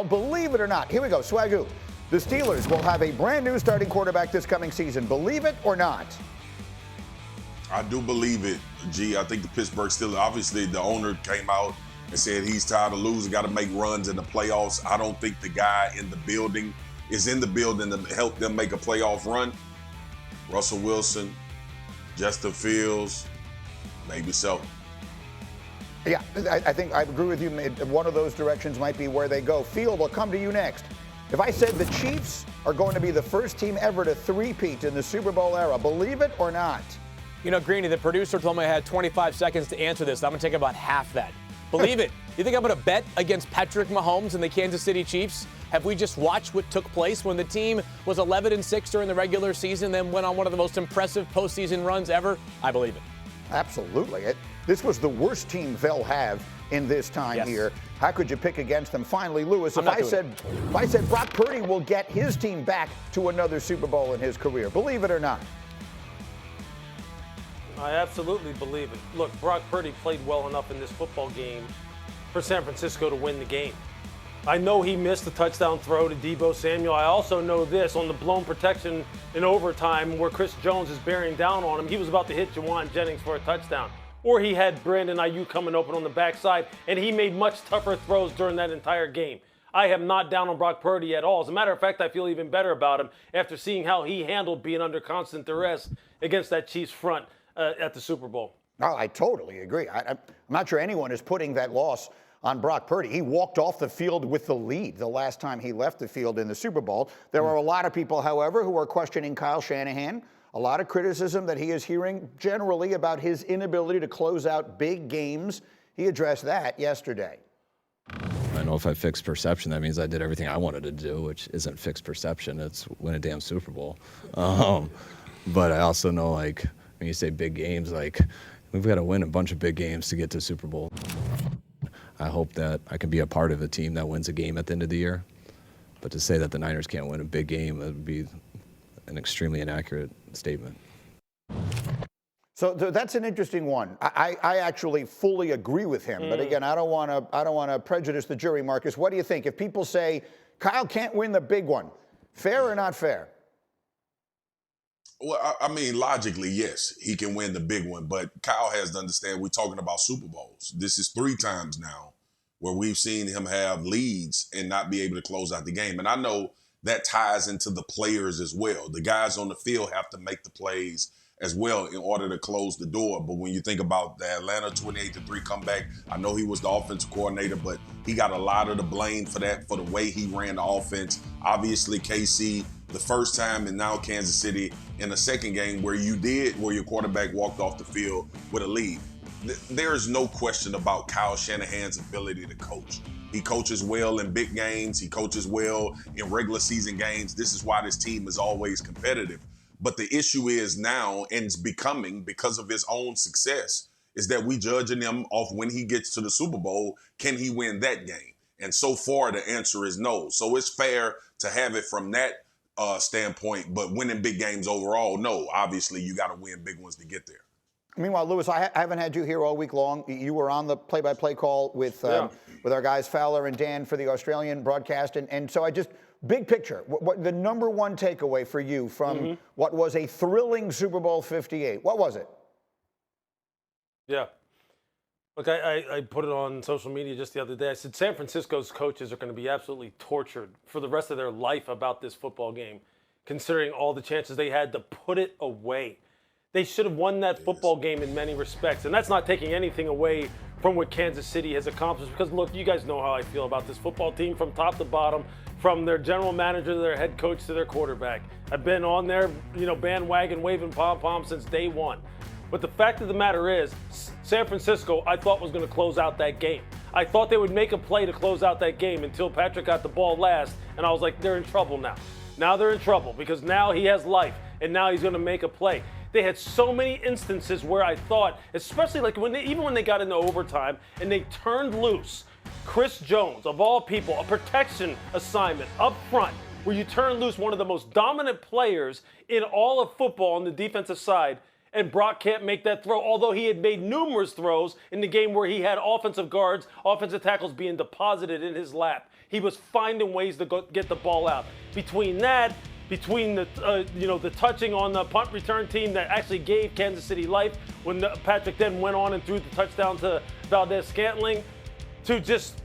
believe it or not. Here we go, Swagu. The Steelers will have a brand new starting quarterback this coming season. Believe it or not? I do believe it, G. I think the Pittsburgh Steelers, obviously the owner came out and said he's tired of losing, got to make runs in the playoffs. I don't think the guy in the building is in the building to help them make a playoff run. Russell Wilson, Justin Fields, maybe so. Yeah, I think I agree with you. One of those directions might be where they go. Field, will come to you next. If I said the Chiefs are going to be the first team ever to three-peat in the Super Bowl era, believe it or not? You know, Greeny, the producer told me I had 25 seconds to answer this. I'm going to take about half that. Believe it. You think I'm going to bet against Patrick Mahomes and the Kansas City Chiefs? Have we just watched what took place when the team was 11-6 during the regular season, then went on one of the most impressive postseason runs ever? I believe it. Absolutely. This was the worst team they'll have in this time here. How could you pick against them? Finally, Lewis, if I said Brock Purdy will get his team back to another Super Bowl in his career, believe it or not? I absolutely believe it. Look, Brock Purdy played well enough in this football game for San Francisco to win the game. I know he missed the touchdown throw to Deebo Samuel. I also know this, on the blown protection in overtime where Chris Jones is bearing down on him, he was about to hit Juwan Jennings for a touchdown. Or he had Brandon Ayuk coming open on the backside, and he made much tougher throws during that entire game. I am not down on Brock Purdy at all. As a matter of fact, I feel even better about him after seeing how he handled being under constant duress against that Chiefs front at the Super Bowl. No, I totally agree. I'm not sure anyone is putting that loss on Brock Purdy. He walked off the field with the lead the last time he left the field in the Super Bowl. There are a lot of people, however, who are questioning Kyle Shanahan. A lot of criticism that he is hearing generally about his inability to close out big games. He addressed that yesterday. I know if I fix perception, that means I did everything I wanted to do, which isn't fixed perception. It's win a damn Super Bowl. But I also know, like, when you say big games, like, we've got to win a bunch of big games to get to Super Bowl. I hope that I can be a part of a team that wins a game at the end of the year. But to say that the Niners can't win a big game, that would be an extremely inaccurate statement. So that's an interesting one. I actually fully agree with him. But again, I don't want to prejudice the jury, Marcus. What do you think? If people say Kyle can't win the big one, fair or not fair? Well, I mean, logically, yes, he can win the big one. But Kyle has to understand we're talking about Super Bowls. This is 3 times now where we've seen him have leads and not be able to close out the game. And I know that ties into the players as well. The guys on the field have to make the plays as well in order to close the door. But when you think about the Atlanta 28-3 comeback, I know he was the offensive coordinator, but he got a lot of the blame for that, for the way he ran the offense. Obviously, KC, the first time, and now Kansas City in the second game where your quarterback walked off the field with a lead. There is no question about Kyle Shanahan's ability to coach. He coaches well in big games. He coaches well in regular season games. This is why this team is always competitive. But the issue is now, and it's becoming because of his own success, is that we judging him off when he gets to the Super Bowl, can he win that game? And so far, the answer is no. So it's fair to have it from that standpoint, but winning big games overall, no. Obviously, you got to win big ones to get there. Meanwhile, Lewis, I haven't had you here all week long. You were on the play-by-play call with our guys Fowler and Dan for the Australian broadcast, and so I just big picture. What the number one takeaway for you from what was a thrilling Super Bowl 58? What was it? Yeah. Look, I put it on social media just the other day. I said San Francisco's coaches are going to be absolutely tortured for the rest of their life about this football game, considering all the chances they had to put it away. They should have won that football game in many respects, and that's not taking anything away from what Kansas City has accomplished, because, look, you guys know how I feel about this football team from top to bottom, from their general manager to their head coach to their quarterback. I've been on their bandwagon waving pom-poms since day one. But the fact of the matter is, San Francisco, I thought, was going to close out that game. I thought they would make a play to close out that game until Patrick got the ball last, and I was like, they're in trouble now. Now they're in trouble because now he has life, and now he's going to make a play. They had so many instances where I thought, especially like even when they got into overtime and they turned loose Chris Jones, of all people, a protection assignment up front, where you turn loose one of the most dominant players in all of football on the defensive side, and Brock can't make that throw, although he had made numerous throws in the game where he had offensive guards, offensive tackles being deposited in his lap. He was finding ways to get the ball out. Between that, between the the touching on the punt return team that actually gave Kansas City life when Patrick then went on and threw the touchdown to Valdez-Scantling, to just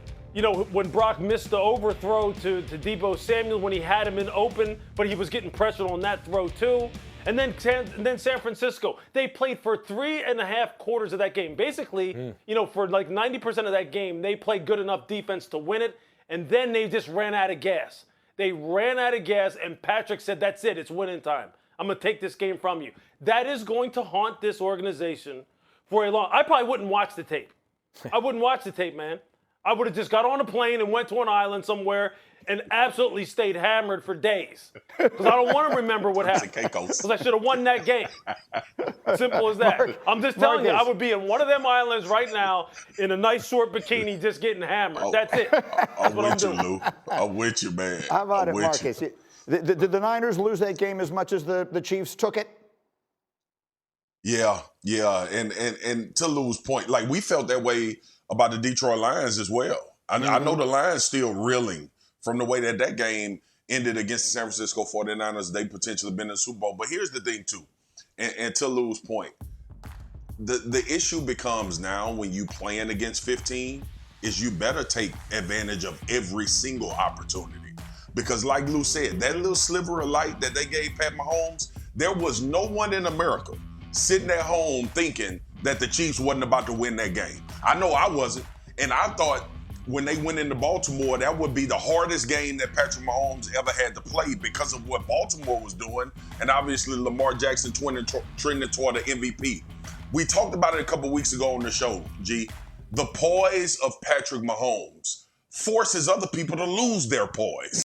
when Brock missed the overthrow to Deebo Samuel when he had him in open, but he was getting pressured on that throw too. And then San Francisco, they played for 3.5 quarters of that game. Basically, for like 90% of that game, they played good enough defense to win it, and then they just ran out of gas. They ran out of gas, and Patrick said, that's it, it's winning time. I'm going to take this game from you. That is going to haunt this organization for a long. I probably wouldn't watch the tape. I wouldn't watch the tape, man. I would have just got on a plane and went to an island somewhere and absolutely stayed hammered for days. Because I don't want to remember what happened. Because I should have won that game. Simple as that. I'm just telling you, I would be in one of them islands right now in a nice short bikini just getting hammered. That's it. I'm with you, Lou. I'm with you, man. How about it, Marcus? Did the Niners lose that game as much as the Chiefs took it? Yeah. And to Lou's point, like we felt that way about the Detroit Lions as well. I know the Lions still reeling from the way that game ended against the San Francisco 49ers. They potentially been in the Super Bowl. But here's the thing, too, and to Lou's point, the issue becomes now when you playing against 15 is you better take advantage of every single opportunity. Because like Lou said, that little sliver of light that they gave Pat Mahomes, there was no one in America sitting at home thinking that the Chiefs wasn't about to win that game. I know I wasn't. And I thought when they went into Baltimore, that would be the hardest game that Patrick Mahomes ever had to play because of what Baltimore was doing. And obviously Lamar Jackson trending toward the MVP. We talked about it a couple weeks ago on the show, G. The poise of Patrick Mahomes forces other people to lose their poise.